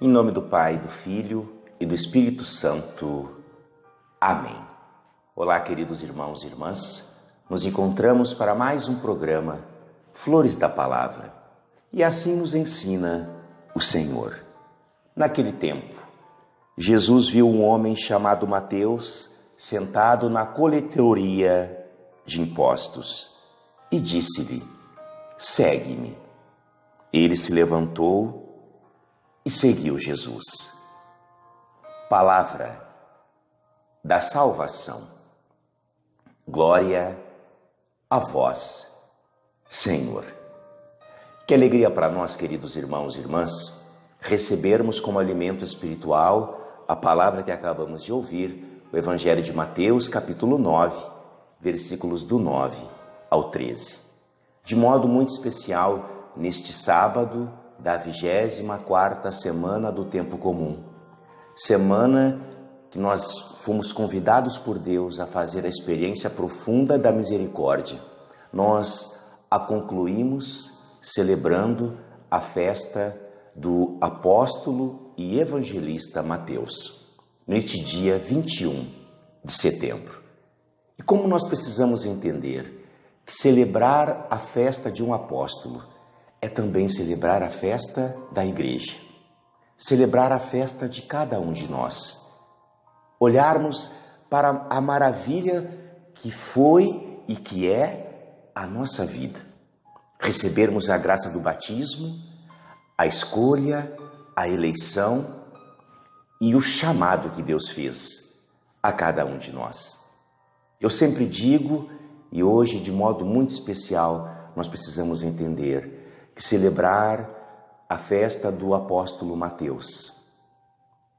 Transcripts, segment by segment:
Em nome do Pai, do Filho e do Espírito Santo. Amém. Olá, queridos irmãos e irmãs. Nos encontramos para mais um programa Flores da Palavra. E assim nos ensina o Senhor. Naquele tempo, Jesus viu um homem chamado Mateus sentado na coletoria de impostos e disse-lhe: segue-me. Ele se levantou e seguiu Jesus. Palavra da salvação. Glória a vós, Senhor. Que alegria para nós, queridos irmãos e irmãs, recebermos como alimento espiritual a palavra que acabamos de ouvir, o Evangelho de Mateus, capítulo 9, versículos do 9 ao 13. De modo muito especial, neste sábado da 24ª semana do tempo comum. Semana que nós fomos convidados por Deus a fazer a experiência profunda da misericórdia. Nós a concluímos celebrando a festa do apóstolo e evangelista Mateus, neste dia 21 de setembro. E como nós precisamos entender que celebrar a festa de um apóstolo é também celebrar a festa da igreja, celebrar a festa de cada um de nós, olharmos para a maravilha que foi e que é a nossa vida, recebermos a graça do batismo, a escolha, a eleição e o chamado que Deus fez a cada um de nós. Eu sempre digo, e hoje de modo muito especial, nós precisamos entender que celebrar a festa do apóstolo Mateus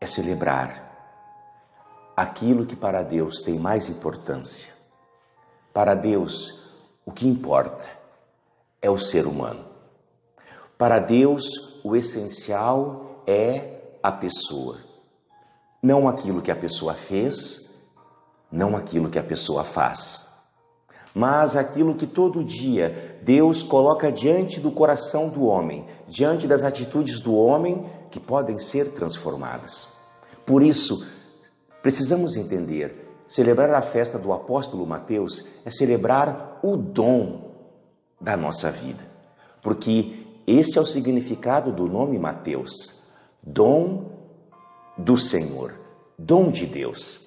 é celebrar aquilo que para Deus tem mais importância. Para Deus, o que importa é o ser humano. Para Deus, o essencial é a pessoa. Não aquilo que a pessoa fez, não aquilo que a pessoa faz, mas aquilo que todo dia Deus coloca diante do coração do homem, diante das atitudes do homem que podem ser transformadas. Por isso, precisamos entender, celebrar a festa do apóstolo Mateus é celebrar o dom da nossa vida, porque este é o significado do nome Mateus, dom do Senhor, dom de Deus.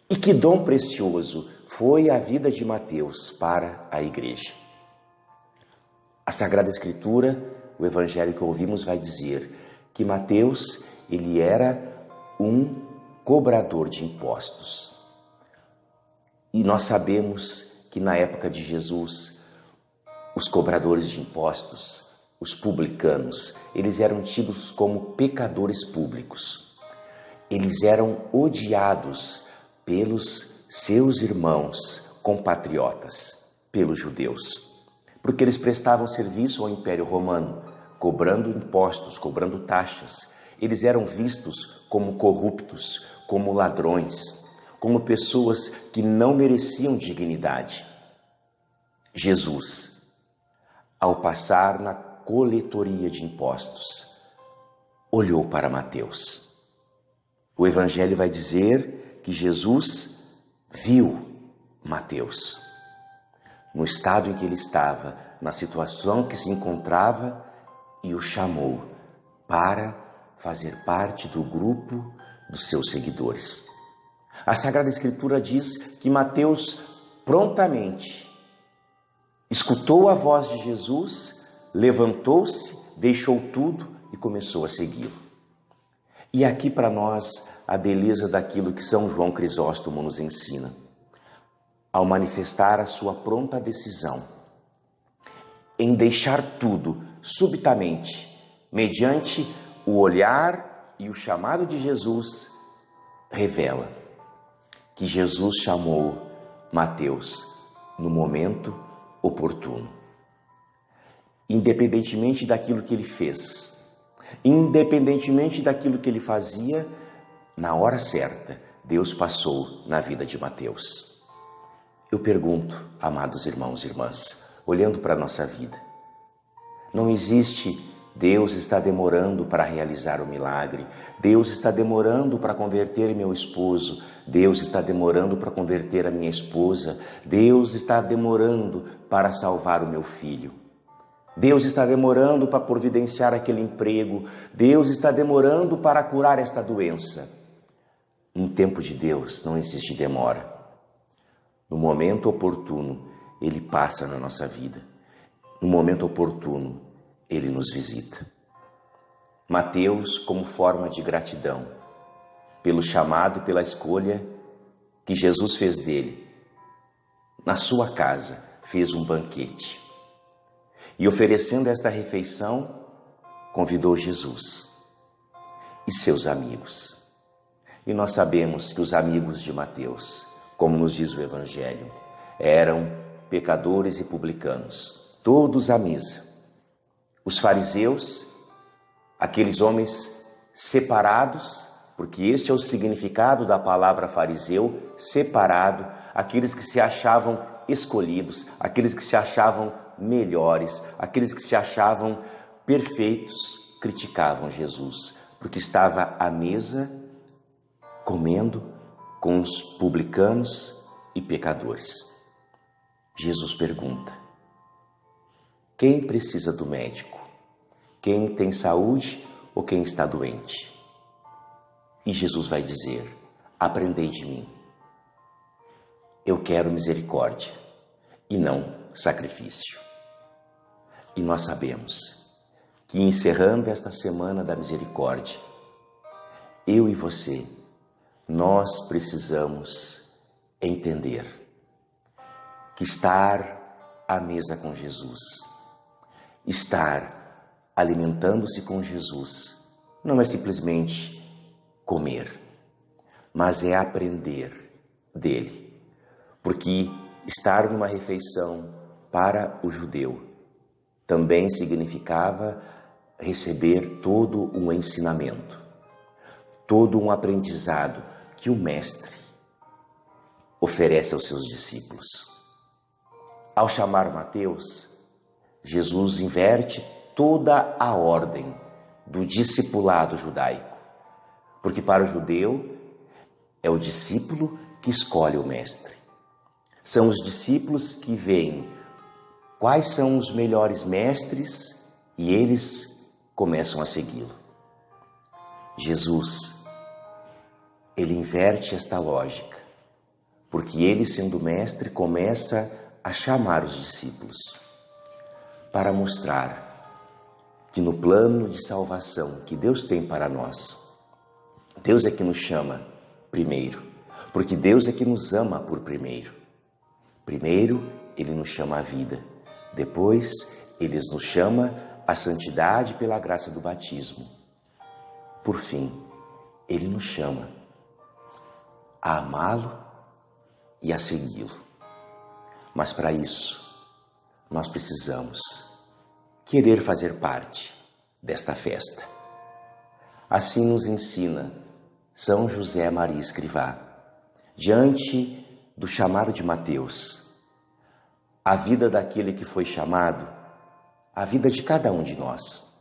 E que dom precioso foi a vida de Mateus para a igreja. A Sagrada Escritura, o Evangelho que ouvimos vai dizer que Mateus, ele era um cobrador de impostos. E nós sabemos que na época de Jesus, os cobradores de impostos, os publicanos, eles eram tidos como pecadores públicos. Eles eram odiados pelos seus irmãos compatriotas, pelos judeus, porque eles prestavam serviço ao Império Romano, cobrando impostos, cobrando taxas. Eles eram vistos como corruptos, como ladrões, como pessoas que não mereciam dignidade. Jesus, ao passar na coletoria de impostos, olhou para Mateus. O Evangelho vai dizer que Jesus viu Mateus no estado em que ele estava, na situação que se encontrava, e o chamou para fazer parte do grupo dos seus seguidores. A Sagrada Escritura diz que Mateus prontamente escutou a voz de Jesus, levantou-se, deixou tudo e começou a segui-lo. E aqui para nós a beleza daquilo que São João Crisóstomo nos ensina. Ao manifestar a sua pronta decisão em deixar tudo subitamente, mediante o olhar e o chamado de Jesus, revela que Jesus chamou Mateus no momento oportuno. Independentemente daquilo que ele fez, independentemente daquilo que ele fazia, na hora certa, Deus passou na vida de Mateus. Eu pergunto, amados irmãos e irmãs, olhando para a nossa vida, não existe Deus está demorando para realizar o milagre. Deus está demorando para converter meu esposo. Deus está demorando para converter a minha esposa. Deus está demorando para salvar o meu filho. Deus está demorando para providenciar aquele emprego. Deus está demorando para curar esta doença. No tempo de Deus não existe demora. No momento oportuno, Ele passa na nossa vida. No momento oportuno, Ele nos visita. Mateus, como forma de gratidão, pelo chamado e pela escolha que Jesus fez dele, na sua casa, fez um banquete. E oferecendo esta refeição, convidou Jesus e seus amigos. E nós sabemos que os amigos de Mateus, como nos diz o Evangelho, eram pecadores e publicanos, todos à mesa. Os fariseus, aqueles homens separados, porque este é o significado da palavra fariseu, separado, aqueles que se achavam escolhidos, aqueles que se achavam melhores, aqueles que se achavam perfeitos, criticavam Jesus, porque estava à mesa comendo com os publicanos e pecadores. Jesus pergunta: quem precisa do médico? Quem tem saúde ou quem está doente? E Jesus vai dizer: aprendei de mim. Eu quero misericórdia e não sacrifício. E nós sabemos que, encerrando esta semana da misericórdia, eu e você, nós precisamos entender que estar à mesa com Jesus, estar alimentando-se com Jesus, não é simplesmente comer, mas é aprender dele. Porque estar numa refeição para o judeu também significava receber todo um ensinamento, todo um aprendizado que o mestre oferece aos seus discípulos. Ao chamar Mateus, Jesus inverte toda a ordem do discipulado judaico, porque para o judeu é o discípulo que escolhe o mestre. São os discípulos que veem quais são os melhores mestres e eles começam a segui-lo. Jesus, ele inverte esta lógica, porque ele, sendo mestre, começa a chamar os discípulos para mostrar que no plano de salvação que Deus tem para nós, Deus é que nos chama primeiro, porque Deus é que nos ama por primeiro. Primeiro, Ele nos chama à vida. Depois, Ele nos chama à santidade pela graça do batismo. Por fim, Ele nos chama a amá-lo e a segui-lo. Mas para isso, nós precisamos querer fazer parte desta festa. Assim nos ensina São José Maria Escrivá, diante do chamado de Mateus. A vida daquele que foi chamado, a vida de cada um de nós,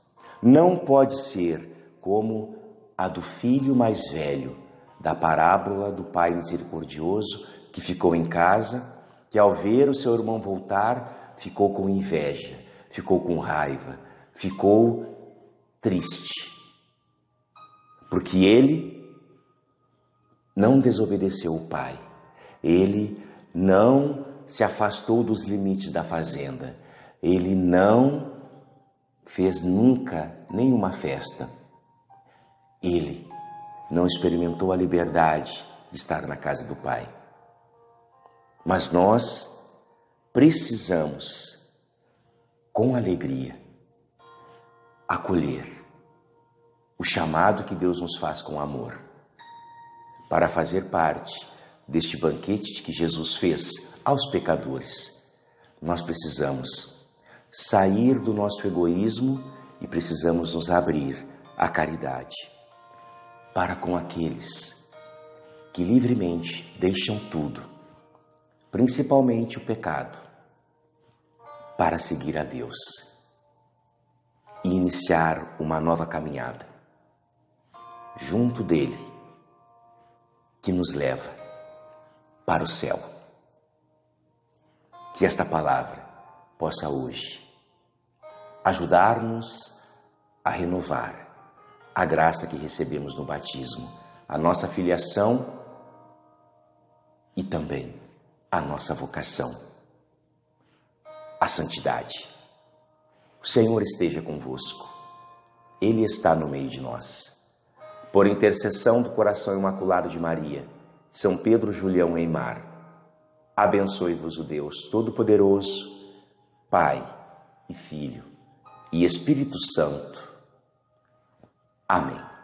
não pode ser como a do filho mais velho, da parábola do pai misericordioso que ficou em casa, que ao ver o seu irmão voltar, ficou com inveja, ficou com raiva, ficou triste. Porque ele não desobedeceu o pai. Ele não se afastou dos limites da fazenda. Ele não fez nunca nenhuma festa. Ele não experimentou a liberdade de estar na casa do Pai. Mas nós precisamos, com alegria, acolher o chamado que Deus nos faz com amor, para fazer parte deste banquete que Jesus fez aos pecadores. Nós precisamos sair do nosso egoísmo e precisamos nos abrir à caridade para com aqueles que livremente deixam tudo, principalmente o pecado, para seguir a Deus. e iniciar uma nova caminhada junto dele, que nos leva para o céu. Que esta palavra possa hoje ajudar-nos a renovar a graça que recebemos no batismo, a nossa filiação e também a nossa vocação, a santidade. O Senhor esteja convosco. Ele está no meio de nós. Por intercessão do coração imaculado de Maria, São Pedro Julião Eymar, abençoe-vos o Deus Todo-Poderoso, Pai e Filho e Espírito Santo. Amém.